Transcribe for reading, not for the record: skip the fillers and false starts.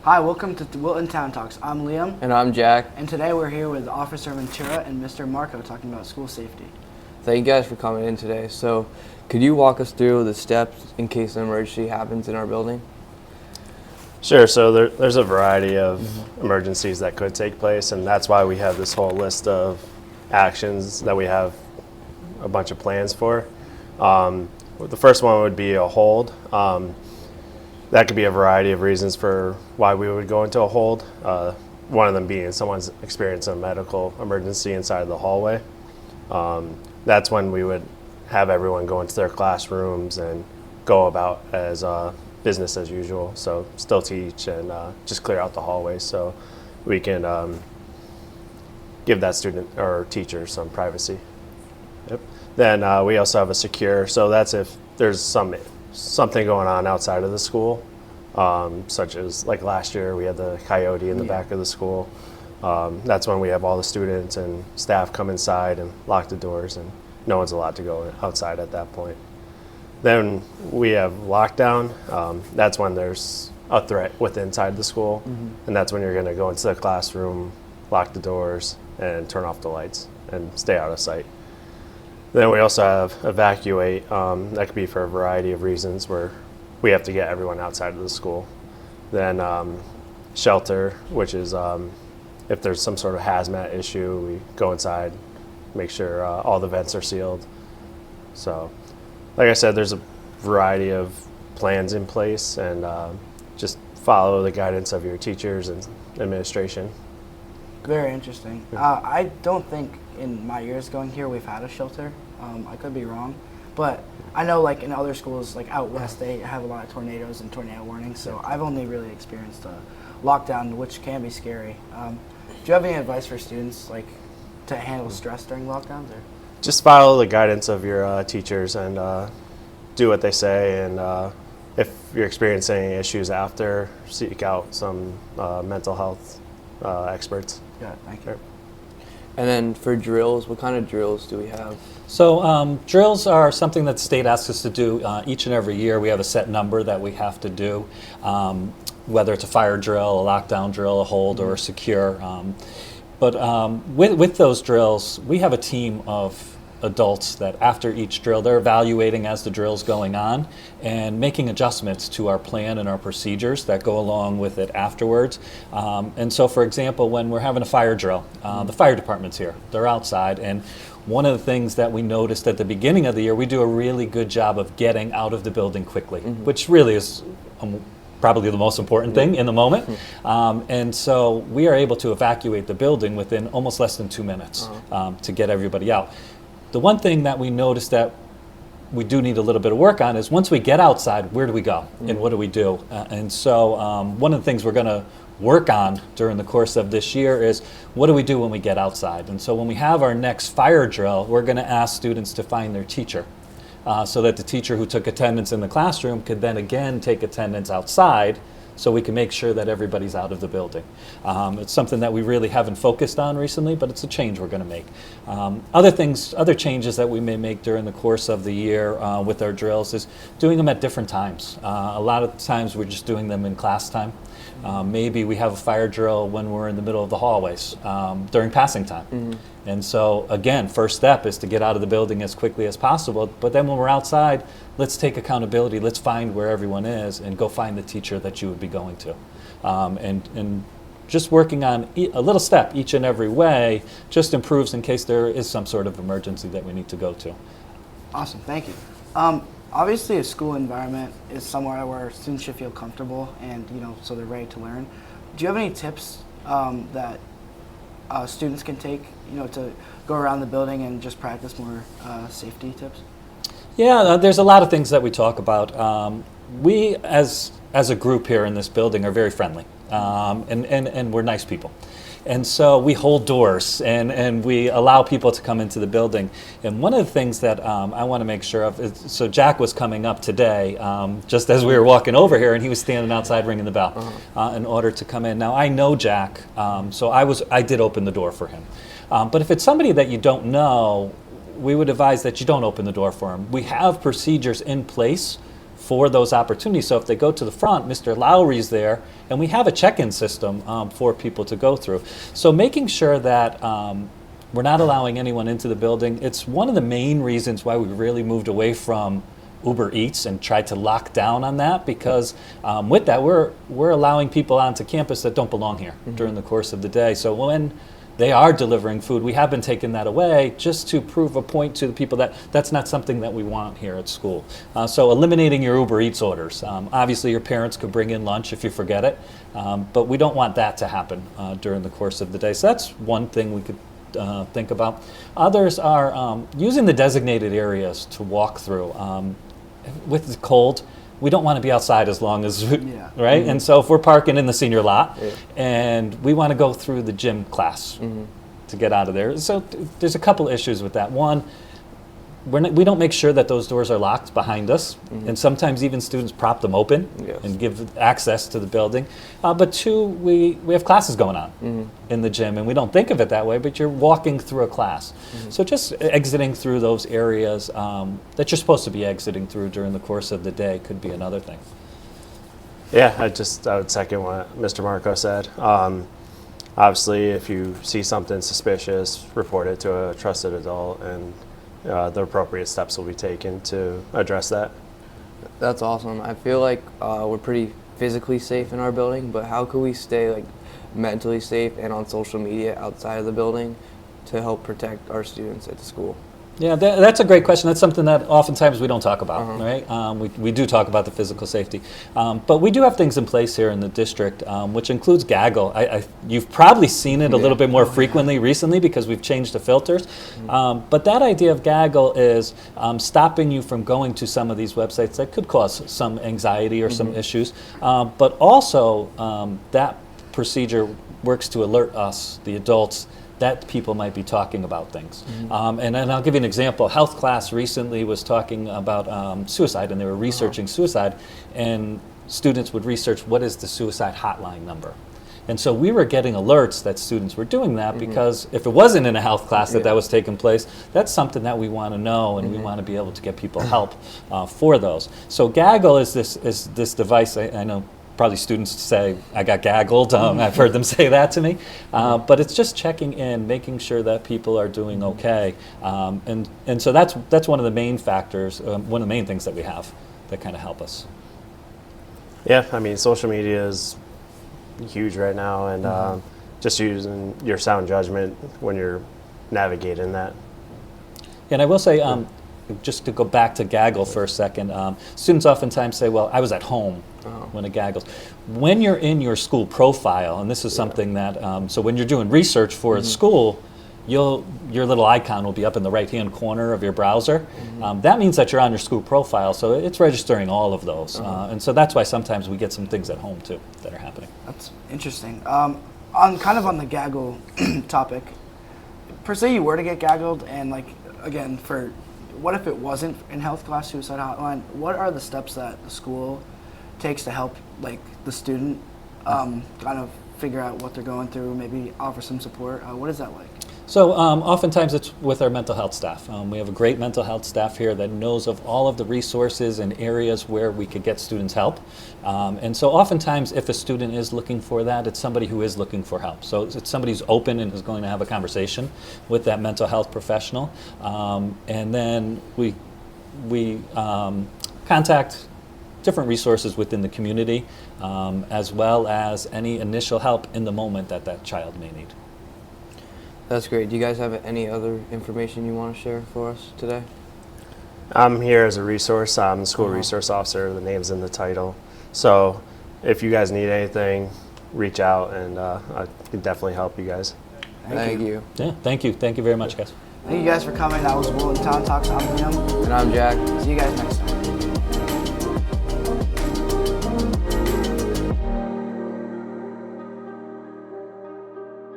Hi, welcome to Wilton Town Talks. I'm Liam. And I'm Jack. And today we're here with Officer Ventura and Mr. Marko talking about school safety. Thank you guys for coming in today. So, could you walk us through the steps in case an emergency happens in our building? Sure. So there's a variety of emergencies that could take place, and that's why we have this whole list of actions that we have a bunch of plans for. The first one would be a hold. That could be a variety of reasons for why we would go into a hold. One of them being someone's experiencing a medical emergency inside of the hallway. That's when we would have everyone go into their classrooms and go about as business as usual. So still teach and just clear out the hallways so we can give that student or teacher some privacy. Yep. Then we also have a secure. So that's if there's something going on outside of the school, such as like last year we had the coyote in the back of the school. That's when we have all the students and staff come inside and lock the doors, and no one's allowed to go outside at that point. Then we have lockdown. That's when there's a threat inside the school, and that's when you're going to go into the classroom, lock the doors, and turn off the lights and stay out of sight. Then we also have evacuate. That could be for a variety of reasons where we have to get everyone outside of the school. Then shelter, which is if there's some sort of hazmat issue, we go inside, make sure all the vents are sealed. So, like I said, there's a variety of plans in place, and just follow the guidance of your teachers and administration. Very interesting. I don't think in my years going here we've had a shelter. I could be wrong, but I know like in other schools like out west they have a lot of tornadoes and tornado warnings, so I've only really experienced a lockdown, which can be scary. Do you have any advice for students like to handle stress during lockdowns? Or? Just follow the guidance of your teachers and do what they say, and if you're experiencing any issues after, seek out some mental health experts. Yeah, thank you. And then for drills, what kind of drills do we have? So drills are something that the state asks us to do each and every year. We have a set number that we have to do, whether it's a fire drill, a lockdown drill, a hold, or a secure. But with those drills, we have a team of adults that after each drill, they're evaluating as the drill's going on and making adjustments to our plan and our procedures that go along with it afterwards. And so, for example, when we're having a fire drill, the fire department's here, they're outside, and one of the things that we noticed at the beginning of the year, we do a really good job of getting out of the building quickly, which really is probably the most important thing in the moment. And so we are able to evacuate the building within almost less than 2 minutes to get everybody out. The one thing that we noticed that we do need a little bit of work on is once we get outside, where do we go and what do we do? And so one of the things we're going to work on during the course of this year is what do we do when we get outside? And so when we have our next fire drill, we're going to ask students to find their teacher so that the teacher who took attendance in the classroom could then again take attendance outside, so we can make sure that everybody's out of the building. It's something that we really haven't focused on recently, but it's a change we're going to make. Other changes that we may make during the course of the year with our drills is doing them at different times. A lot of times we're just doing them in class time. Maybe we have a fire drill when we're in the middle of the hallways during passing time. And so again, first step is to get out of the building as quickly as possible, but then when we're outside, let's take accountability, let's find where everyone is and go find the teacher that you would be going to. And just working on a little step each and every way just improves in case there is some sort of emergency that we need to go to. Awesome, thank you. Obviously, a school environment is somewhere where students should feel comfortable and, so they're ready to learn. Do you have any tips that students can take, to go around the building and just practice more safety tips? Yeah, there's a lot of things that we talk about. We, as a group here in this building, are very friendly, and we're nice people. And so we hold doors and we allow people to come into the building. And one of the things that I want to make sure of is, so Jack was coming up today just as we were walking over here, and he was standing outside ringing the bell in order to come in. Now I know Jack, so I did open the door for him. But if it's somebody that you don't know, we would advise that you don't open the door for them. We have procedures in place for those opportunities. So if they go to the front, Mr. Lowry's there, and we have a check-in system for people to go through. So making sure that we're not allowing anyone into the building. It's one of the main reasons why we really moved away from Uber Eats and tried to lock down on that, because with that, we're allowing people onto campus that don't belong here during the course of the day. So when they are delivering food, we have been taking that away just to prove a point to the people that that's not something that we want here at school. So eliminating your Uber Eats orders. Obviously, your parents could bring in lunch if you forget it, but we don't want that to happen during the course of the day. So that's one thing we could think about. Others are using the designated areas to walk through. With the cold, we don't want to be outside as long as, right? And so if we're parking in the senior lot and we want to go through the gym class to get out of there. So there's a couple issues with that. One, we don't make sure that those doors are locked behind us, and sometimes even students prop them open and give access to the building. But two, we have classes going on in the gym, and we don't think of it that way, but you're walking through a class. So just exiting through those areas that you're supposed to be exiting through during the course of the day could be another thing. Yeah, I would second what Mr. Marko said. Obviously, if you see something suspicious, report it to a trusted adult, and the appropriate steps will be taken to address that. That's awesome. I feel like we're pretty physically safe in our building, but how could we stay like mentally safe and on social media outside of the building to help protect our students at the school? Yeah, that's a great question. That's something that oftentimes we don't talk about, right? We do talk about the physical safety, but we do have things in place here in the district, which includes gaggle. You've probably seen it a little bit more frequently recently because we've changed the filters, but that idea of gaggle is stopping you from going to some of these websites that could cause some anxiety or some issues, but also that procedure works to alert us, the adults, that people might be talking about things. And I'll give you an example. Health class recently was talking about suicide, and they were researching suicide, and students would research what is the suicide hotline number. And so we were getting alerts that students were doing that because if it wasn't in a health class that was taking place, that's something that we want to know, and we want to be able to get people help for those. So gaggle is this device. I know probably students say, I got gaggled. I've heard them say that to me. But it's just checking in, making sure that people are doing okay. And so that's one of the main factors, one of the main things that we have that kind of help us. Yeah, I mean, social media is huge right now, and just using your sound judgment when you're navigating that. And I will say, just to go back to gaggle for a second, students oftentimes say, well, I was at home when it gaggles. When you're in your school profile, and this is something that, so when you're doing research for a school, your little icon will be up in the right-hand corner of your browser. That means that you're on your school profile, so it's registering all of those. And so that's why sometimes we get some things at home, too, that are happening. That's interesting. On the gaggle topic, per se you were to get gaggled, and like, again, what if it wasn't in health class suicide hotline? What are the steps that the school takes to help like the student kind of figure out what they're going through, maybe offer some support? What is that like? So oftentimes it's with our mental health staff. We have a great mental health staff here that knows of all of the resources and areas where we could get students help. And so oftentimes if a student is looking for that, it's somebody who is looking for help. So it's somebody who's open and is going to have a conversation with that mental health professional. And then we contact different resources within the community, as well as any initial help in the moment that child may need. That's great. Do you guys have any other information you want to share for us today? I'm here as a resource. I'm the school resource officer. The name's in the title. So if you guys need anything, reach out, and I can definitely help you guys. Thank you. Yeah, thank you. Thank you very much, guys. Thank you guys for coming. That was Will and Town Talks. I'm Liam. And I'm Jack. See you guys next time.